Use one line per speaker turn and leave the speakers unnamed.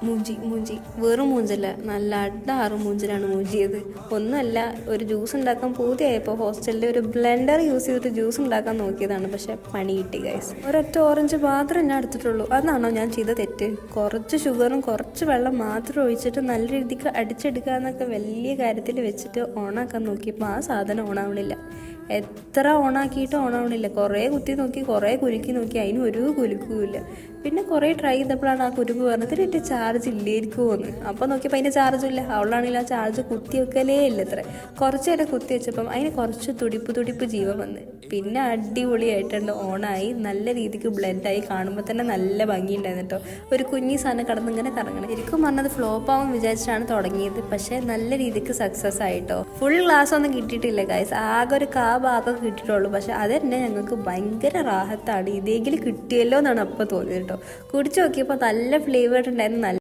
മൂഞ്ചി വെറും മൂഞ്ചല്ല, നല്ല അഡാറ് മൂഞ്ചിലാണ് മൂഞ്ചിയത്. ഒന്നുമല്ല, ഒരു ജ്യൂസ് ഉണ്ടാക്കാൻ പൂതിയായപ്പോൾ ഹോസ്റ്റലിൽ ഒരു ബ്ലെൻഡർ യൂസ് ചെയ്തിട്ട് ജ്യൂസ് ഉണ്ടാക്കാൻ നോക്കിയതാണ്. പക്ഷെ പണി കിട്ടി ഗൈസ്. ഒരൊറ്റ ഓറഞ്ച് മാത്രമേ ഞാൻ എടുത്തിട്ടുള്ളൂ. അതാണോ ഞാൻ ചെയ്ത തെറ്റ്? കുറച്ച് ഷുഗറും കുറച്ച് വെള്ളം മാത്രം ഒഴിച്ചിട്ട് നല്ല രീതിക്ക് അടിച്ചെടുക്കുക എന്നൊക്കെ വലിയ കാര്യത്തിൽ വെച്ചിട്ട് ഓണാക്കാൻ നോക്കിയപ്പോൾ ആ സാധനം ഓണാവണില്ല. എത്ര ഓണാക്കിയിട്ട് ഓണാവണില്ല. കുറേ കുത്തി നോക്കി, കുറേ കുലുക്കി നോക്കി, അതിന് ഒരു കുലുക്കുമില്ല. പിന്നെ കുറേ ട്രൈ ചെയ്തപ്പോഴാണ് ആ കുരുക്ക് പറഞ്ഞത് എൻ്റെ ചാർജ് ഇല്ലായിരിക്കുമോ എന്ന്. അപ്പോൾ നോക്കിയപ്പോൾ അതിൻ്റെ ചാർജും ഇല്ല. അവളാണെങ്കിൽ ആ ചാർജ് കുത്തി വെക്കലേ ഇല്ല. അത്ര കുറച്ച് നേരം കുത്തി വെച്ചപ്പം അതിന് കുറച്ച് തുടിപ്പ് ജീവൻ വന്ന്. പിന്നെ അടിപൊളിയായിട്ടുണ്ട് ഓണായി, നല്ല രീതിക്ക് ബ്ലെൻഡായി. കാണുമ്പോൾ തന്നെ നല്ല ഭംഗിയുണ്ടായിരുന്നു കേട്ടോ. ഒരു കുഞ്ഞി സാധനം കടന്ന് ഇങ്ങനെ കറങ്ങണം. ശരിക്കും പറഞ്ഞത് ഫ്ലോപ്പ് ആവാൻ വിചാരിച്ചിട്ടാണ് തുടങ്ങിയത്. പക്ഷേ നല്ല രീതിക്ക് സക്സസ് ആയിട്ടോ. ഫുൾ ഗ്ലാസ് ഒന്നും കിട്ടിയിട്ടില്ല ഗൈസ്, ആകെ ഒരു ഭാഗം കിട്ടിയിട്ടുള്ളൂ. പക്ഷെ അത് തന്നെ ഞങ്ങൾക്ക് ഭയങ്കര റാഹത്താണ്. ഇതെങ്കിലും കിട്ടിയല്ലോ എന്നാണ് അപ്പോൾ തോന്നിയത് കേട്ടോ. കുടിച്ച് നോക്കിയപ്പോൾ നല്ല ഫ്ലേവേർഡ് ഉണ്ടായിരുന്നു. നല്ല